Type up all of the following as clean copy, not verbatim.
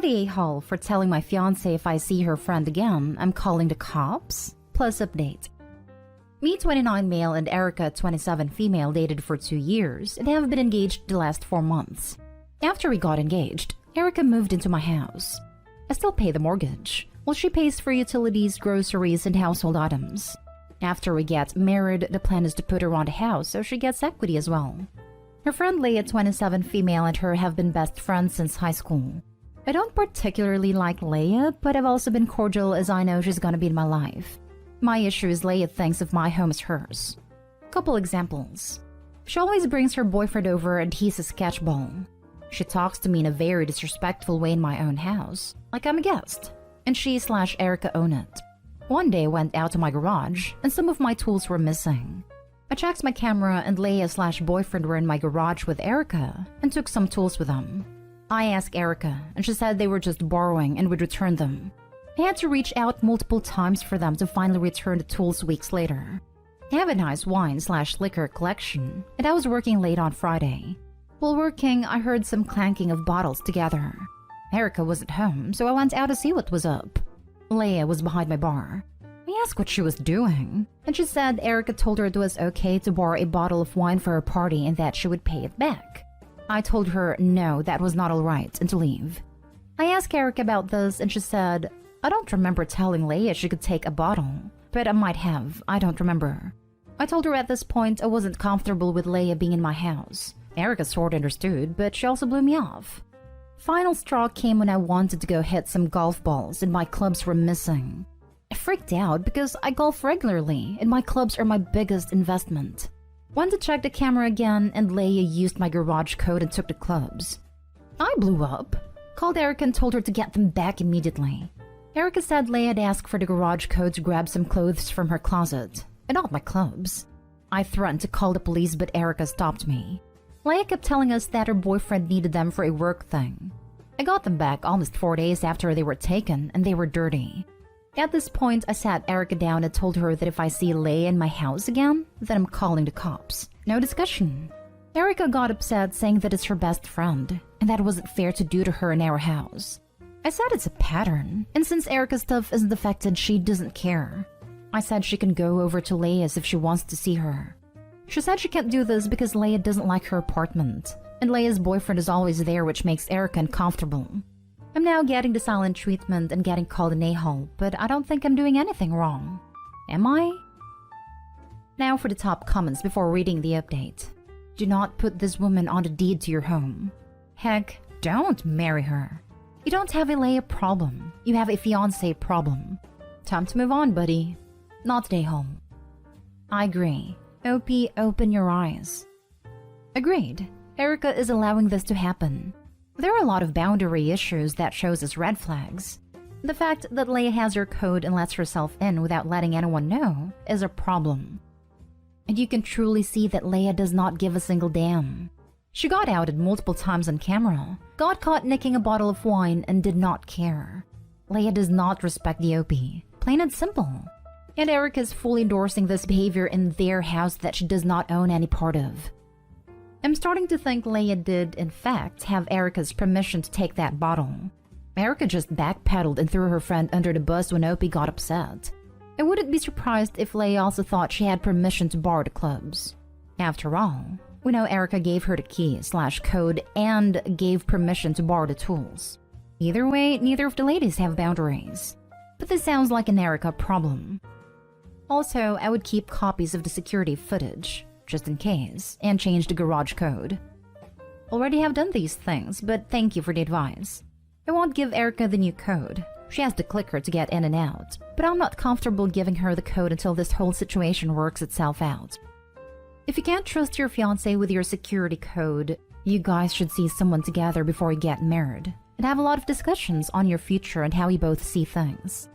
the a-hole for telling my fiancé if I see her friend again, I'm calling the cops? Plus update. Me 29 male and Erica 27 female dated for 2 years and have been engaged the last 4 months. After we got engaged, Erica moved into my house. I still pay the mortgage, while she pays for utilities, groceries, and household items. After we get married, the plan is to put her on the house so she gets equity as well. Her friend Leah 27 female and her have been best friends since high school. I don't particularly like Leah, but I've also been cordial as I know she's gonna be in my life. My issue is Leah thinks of my home as hers. Couple examples. She always brings her boyfriend over and he's a sketchball. She talks to me in a very disrespectful way in my own house, like I'm a guest, and she/Erica own it. One day I went out to my garage and some of my tools were missing. I checked my camera and Leah/boyfriend were in my garage with Erica and took some tools with them. I asked Erica and she said they were just borrowing and would return them. I had to reach out multiple times for them to finally return the tools weeks later. I have a nice wine/liquor collection and I was working late on Friday. While working, I heard some clanking of bottles together. Erica wasn't home, so I went out to see what was up. Leah was behind my bar. I asked what she was doing, and she said Erica told her it was okay to borrow a bottle of wine for her party and that she would pay it back. I told her no, that was not alright, and to leave. I asked Erica about this, and she said, I don't remember telling Leah she could take a bottle, but I might have, I don't remember. I told her at this point I wasn't comfortable with Leah being in my house. Erica sort of understood, but she also blew me off. Final straw came when I wanted to go hit some golf balls and my clubs were missing. I freaked out because I golf regularly and my clubs are my biggest investment. Went to check the camera again and Leah used my garage code and took the clubs. I blew up, called Erica and told her to get them back immediately. Erica said Leah had asked for the garage code to grab some clothes from her closet, and not my clubs. I threatened to call the police but Erica stopped me. Leah kept telling us that her boyfriend needed them for a work thing. I got them back almost 4 days after they were taken and they were dirty. At this point, I sat Erica down and told her that if I see Leah in my house again, then I'm calling the cops. No discussion. Erica got upset saying that it's her best friend and that it wasn't fair to do to her in our house. I said it's a pattern, and since Erica's stuff isn't affected, she doesn't care. I said she can go over to Leah's if she wants to see her. She said she can't do this because Leah doesn't like her apartment, and Leah's boyfriend is always there which makes Erica uncomfortable. I'm now getting the silent treatment and getting called an a-hole, but I don't think I'm doing anything wrong. Am I? Now for the top comments before reading the update. Do not put this woman on the deed to your home. Heck, don't marry her. You don't have a Leah problem, you have a fiancé problem. Time to move on, buddy. Not an a-hole. I agree. OP, open your eyes. Agreed. Erica is allowing this to happen. There are a lot of boundary issues that shows as red flags. The fact that Leah has her code and lets herself in without letting anyone know is a problem. And you can truly see that Leah does not give a single damn. She got outed multiple times on camera, got caught nicking a bottle of wine, and did not care. Leah does not respect the OP. Plain and simple. And Erica is fully endorsing this behavior in their house that she does not own any part of. I'm starting to think Leah did, in fact, have Erica's permission to take that bottle. Erica just backpedaled and threw her friend under the bus when OP got upset. I wouldn't be surprised if Leah also thought she had permission to borrow the clubs. After all, we know Erica gave her the key/code and gave permission to borrow the tools. Either way, neither of the ladies have boundaries. But this sounds like an Erica problem. Also, I would keep copies of the security footage, just in case, and change the garage code. Already have done these things, but thank you for the advice. I won't give Erica the new code. She has the clicker to get in and out, but I'm not comfortable giving her the code until this whole situation works itself out. If you can't trust your fiancé with your security code, you guys should see someone together before you get married, and have a lot of discussions on your future and how you both see things.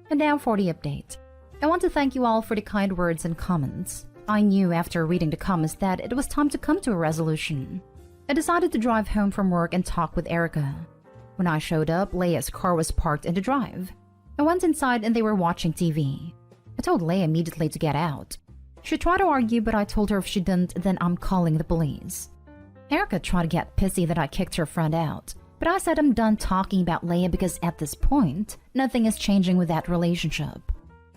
And now for the update. I want to thank you all for the kind words and comments. I knew after reading the comments that it was time to come to a resolution. I decided to drive home from work and talk with Erica. When I showed up, Leah's car was parked in the drive. I went inside and they were watching TV. I told Leah immediately to get out. She tried to argue, but I told her if she didn't, then I'm calling the police. Erica tried to get pissy that I kicked her friend out, But I said I'm done talking about Leia because at this point, nothing is changing with that relationship.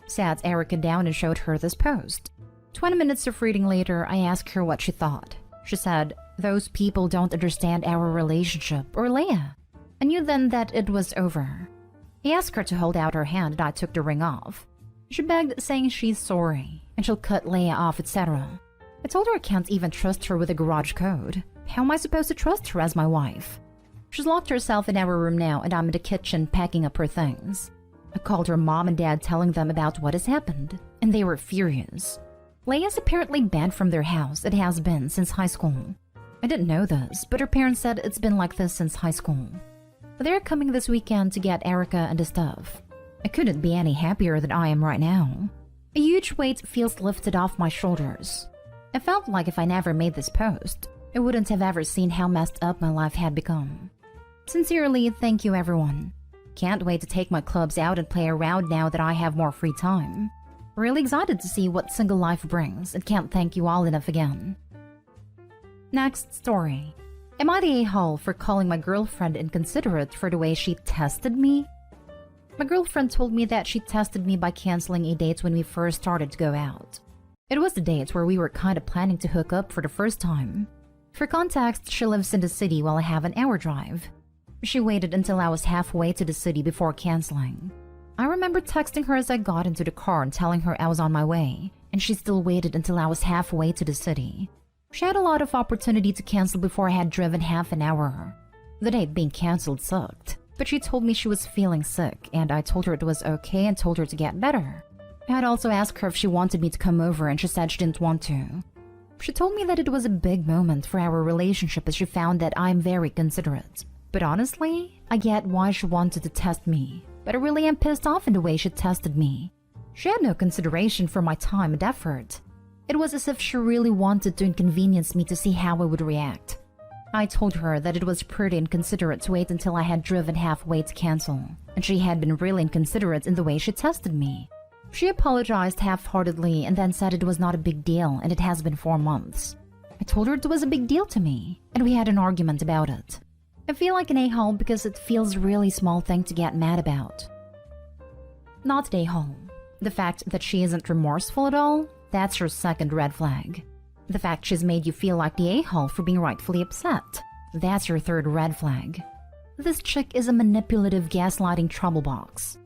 Sat Erica down and showed her this post. 20 minutes of reading later, I asked her what she thought. She said, "Those people don't understand our relationship or Leia." I knew then that it was over. I asked her to hold out her hand and I took the ring off. She begged, saying she's sorry and she'll cut Leia off, etc. I told her I can't even trust her with a garage code. How am I supposed to trust her as my wife? She's locked herself in our room now and I'm in the kitchen packing up her things. I called her mom and dad telling them about what has happened, and they were furious. Leia's apparently banned from their house. It has been since high school. I didn't know this, but her parents said it's been like this since high school. They're coming this weekend to get Erica and the stuff. I couldn't be any happier than I am right now. A huge weight feels lifted off my shoulders. I felt like if I never made this post, I wouldn't have ever seen how messed up my life had become. Sincerely, thank you everyone. Can't wait to take my clubs out and play around now that I have more free time. Really excited to see what single life brings and can't thank you all enough again. Next story. Am I the a-hole for calling my girlfriend inconsiderate for the way she tested me? My girlfriend told me that she tested me by canceling a date when we first started to go out. It was the date where we were kind of planning to hook up for the first time. For context, she lives in the city while I have an hour drive. She waited until I was halfway to the city before canceling. I remember texting her as I got into the car and telling her I was on my way, and she still waited until I was halfway to the city. She had a lot of opportunity to cancel before I had driven half an hour. The date being canceled sucked, but she told me she was feeling sick, and I told her it was okay and told her to get better. I had also asked her if she wanted me to come over, and she said she didn't want to. She told me that it was a big moment for our relationship as she found that I'm very considerate. But honestly, I get why she wanted to test me, but I really am pissed off in the way she tested me. She had no consideration for my time and effort. It was as if she really wanted to inconvenience me to see how I would react. I told her that it was pretty inconsiderate to wait until I had driven halfway to cancel, and she had been really inconsiderate in the way she tested me. She apologized half-heartedly and then said it was not a big deal and it has been 4 months. I told her it was a big deal to me, and we had an argument about it. I feel like an a-hole because it feels a really small thing to get mad about. Not an a-hole. The fact that she isn't remorseful at all, that's your second red flag. The fact she's made you feel like the a-hole for being rightfully upset, that's your third red flag. This chick is a manipulative, gaslighting trouble box.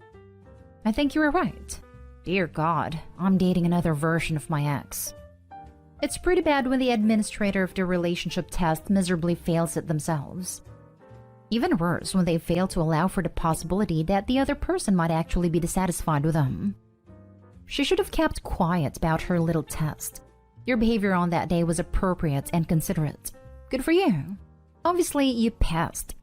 I think you were right. Dear God, I'm dating another version of my ex. It's pretty bad when the administrator of the relationship test miserably fails it themselves. Even worse when they fail to allow for the possibility that the other person might actually be dissatisfied with them. She should have kept quiet about her little test. Your behavior on that day was appropriate and considerate. Good for you. Obviously, you passed.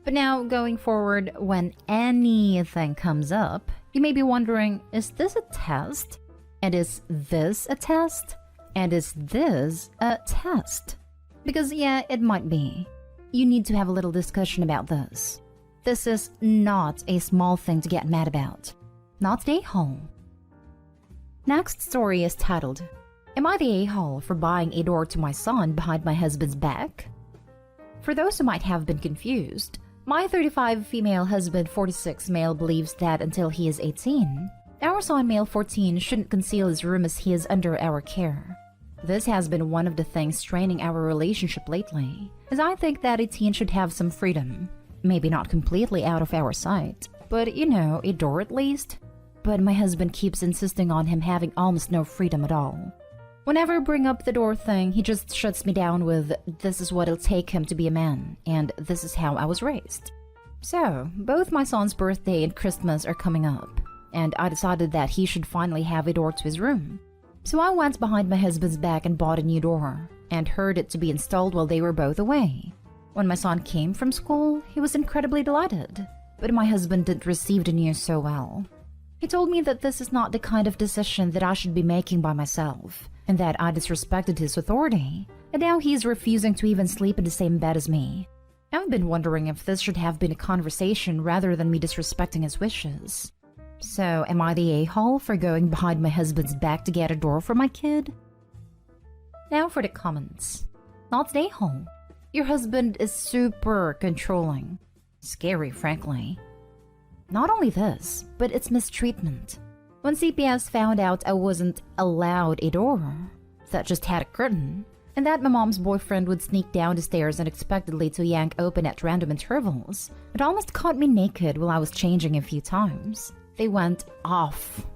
But now, going forward, when anything comes up, you may be wondering, is this a test? And is this a test? And is this a test? Because yeah, it might be. You need to have a little discussion about this. This is not a small thing to get mad about. Not the a-hole. Next story is titled, Am I the a-hole for buying a door to my son behind my husband's back? For those who might have been confused, my 35 female husband 46 male believes that until he is 18, our son male 14 shouldn't conceal his room as he is under our care. This has been one of the things straining our relationship lately, as I think that a teen should have some freedom. Maybe not completely out of our sight, but you know, a door at least. But my husband keeps insisting on him having almost no freedom at all. Whenever I bring up the door thing, he just shuts me down with, "This is what it'll take him to be a man, and this is how I was raised." So, both my son's birthday and Christmas are coming up, and I decided that he should finally have a door to his room. So I went behind my husband's back and bought a new door, and heard it to be installed while they were both away. When my son came from school, he was incredibly delighted, but my husband didn't receive the news so well. He told me that this is not the kind of decision that I should be making by myself, and that I disrespected his authority, and now he's refusing to even sleep in the same bed as me. I've been wondering if this should have been a conversation rather than me disrespecting his wishes. So, am I the a-hole for going behind my husband's back to get a door for my kid? Now for the comments. Not the a-hole. Your husband is super controlling. Scary, frankly. Not only this, but it's mistreatment. When CPS found out I wasn't allowed a door, that just had a curtain, and that my mom's boyfriend would sneak down the stairs unexpectedly to yank open at random intervals, it almost caught me naked while I was changing a few times. They went off.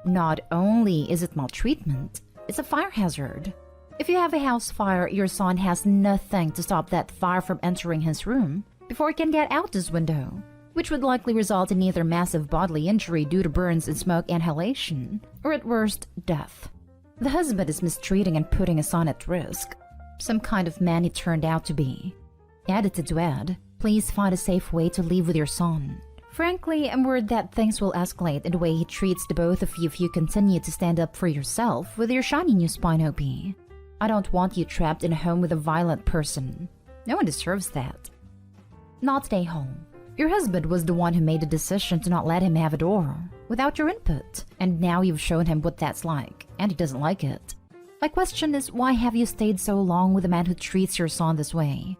Not only is it maltreatment, it's a fire hazard. If you have a house fire, your son has nothing to stop that fire from entering his room before it can get out this window, which would likely result in either massive bodily injury due to burns and smoke inhalation, or at worst, death. The husband is mistreating and putting his son at risk. Some kind of man he turned out to be. Edited to add, please find a safe way to live with your son. Frankly, I'm worried that things will escalate in the way he treats the both of you if you continue to stand up for yourself with your shiny new spine, OP. I don't want you trapped in a home with a violent person. No one deserves that. Not stay home. Your husband was the one who made the decision to not let him have a door, without your input, and now you've shown him what that's like, and he doesn't like it. My question is, why have you stayed so long with a man who treats your son this way?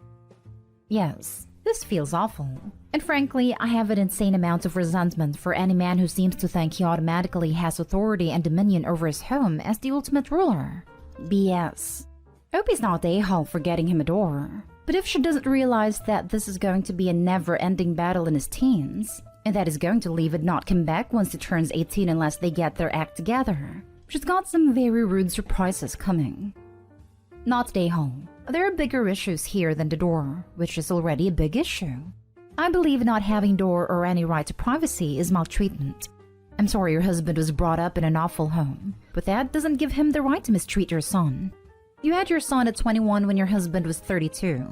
Yes, this feels awful, and frankly, I have an insane amount of resentment for any man who seems to think he automatically has authority and dominion over his home as the ultimate ruler. BS. Opie's not the a-hole for getting him a door. But if she doesn't realize that this is going to be a never-ending battle in his teens, and that he's going to leave and not come back once he turns 18 unless they get their act together, she's got some very rude surprises coming. Not stay home. There are bigger issues here than the door, which is already a big issue. I believe not having door or any right to privacy is maltreatment. I'm sorry your husband was brought up in an awful home, but that doesn't give him the right to mistreat your son. You had your son at 21 when your husband was 32.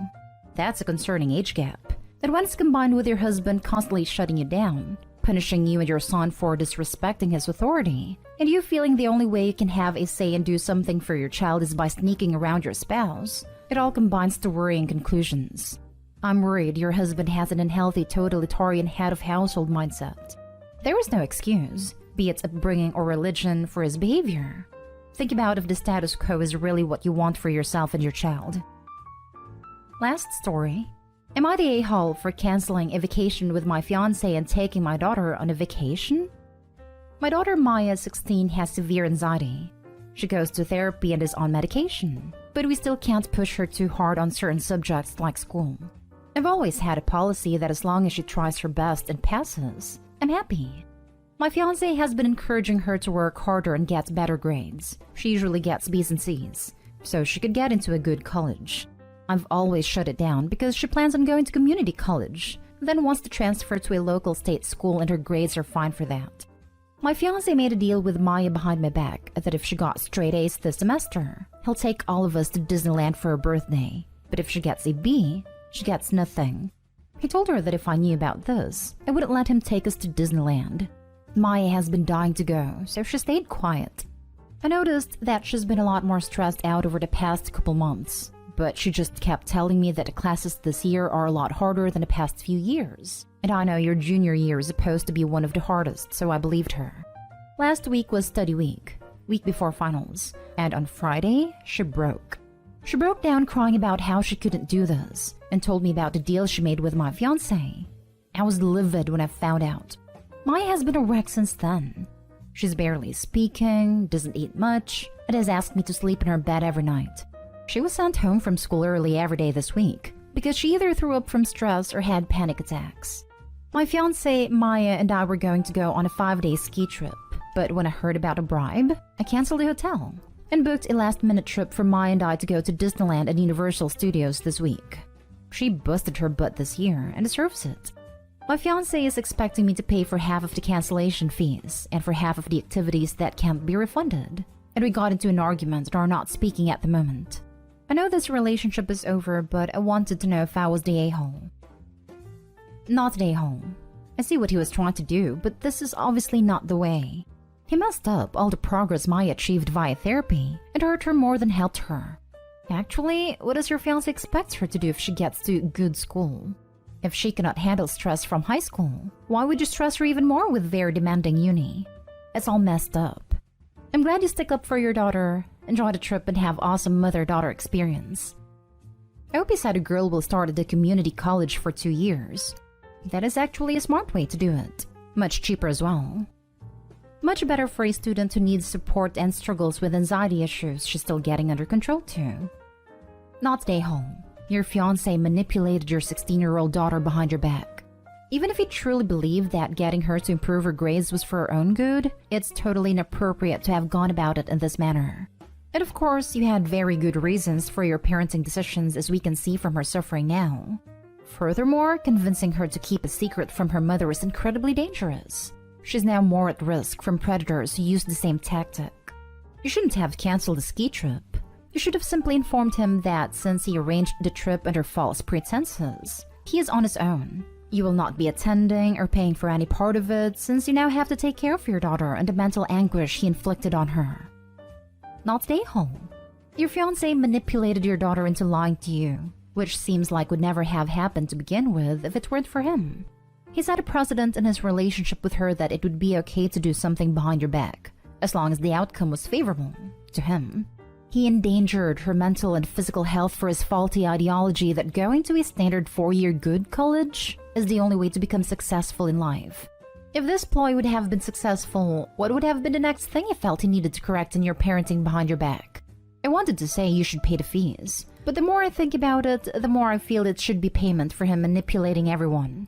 That's a concerning age gap. That once combined with your husband constantly shutting you down, punishing you and your son for disrespecting his authority, and you feeling the only way you can have a say and do something for your child is by sneaking around your spouse, it all combines to worrying conclusions. I'm worried your husband has an unhealthy totalitarian head of household mindset. There is no excuse, be it upbringing or religion, for his behavior. Think about if the status quo is really what you want for yourself and your child. Last story. Am I the a-hole for canceling a vacation with my fiancé and taking my daughter on a vacation? My daughter Maya, 16, has severe anxiety. She goes to therapy and is on medication, but we still can't push her too hard on certain subjects like school. I've always had a policy that as long as she tries her best and passes, I'm happy. My fiancé has been encouraging her to work harder and get better grades. She usually gets B's and C's, so she could get into a good college. I've always shut it down because she plans on going to community college, then wants to transfer to a local state school and her grades are fine for that. My fiancé made a deal with Maya behind my back that if she got straight A's this semester, he'll take all of us to Disneyland for her birthday. But if she gets a B, she gets nothing. He told her that if I knew about this, I wouldn't let him take us to Disneyland. Maya has been dying to go, so she stayed quiet. I noticed that she's been a lot more stressed out over the past couple months, but she just kept telling me that the classes this year are a lot harder than the past few years. And I know your junior year is supposed to be one of the hardest, so I believed her. Last week was study week before finals, and on Friday, she broke. She broke down crying about how she couldn't do this, and told me about the deal she made with my fiancé. I was livid when I found out. Maya has been a wreck since then. She's barely speaking, doesn't eat much, and has asked me to sleep in her bed every night. She was sent home from school early every day this week because she either threw up from stress or had panic attacks. My fiancé, Maya, and I were going to go on a 5-day ski trip, but when I heard about a bribe, I canceled the hotel and booked a last-minute trip for Maya and I to go to Disneyland and Universal Studios this week. She busted her butt this year and deserves it. My fiancé is expecting me to pay for half of the cancellation fees and for half of the activities that can't be refunded, and we got into an argument and are not speaking at the moment. I know this relationship is over, but I wanted to know if I was the a-hole. Not the a-hole. I see what he was trying to do, but this is obviously not the way. He messed up all the progress Maya achieved via therapy and hurt her more than helped her. Actually, what does your fiancé expect her to do if she gets to good school? If she cannot handle stress from high school, why would you stress her even more with very demanding uni? It's all messed up. I'm glad you stick up for your daughter, enjoy the trip, and have awesome mother-daughter experience. I hope you said a girl will start at the community college for 2 years. That is actually a smart way to do it. Much cheaper as well. Much better for a student who needs support and struggles with anxiety issues she's still getting under control too. Not stay home. Your fiancé manipulated your 16-year-old daughter behind your back. Even if you truly believed that getting her to improve her grades was for her own good, it's totally inappropriate to have gone about it in this manner. And of course, you had very good reasons for your parenting decisions, as we can see from her suffering now. Furthermore, convincing her to keep a secret from her mother is incredibly dangerous. She's now more at risk from predators who use the same tactic. You shouldn't have canceled the ski trip. You should have simply informed him that since he arranged the trip under false pretenses, he is on his own. You will not be attending or paying for any part of it, since you now have to take care of your daughter and the mental anguish he inflicted on her. Not stay home. Your fiancé manipulated your daughter into lying to you, which seems like would never have happened to begin with if it weren't for him. He set a precedent in his relationship with her that it would be okay to do something behind your back, as long as the outcome was favorable to him. He endangered her mental and physical health for his faulty ideology that going to a standard 4-year good college is the only way to become successful in life. If this ploy would have been successful, what would have been the next thing you felt he needed to correct in your parenting behind your back? I wanted to say you should pay the fees, but the more I think about it, the more I feel it should be payment for him manipulating everyone.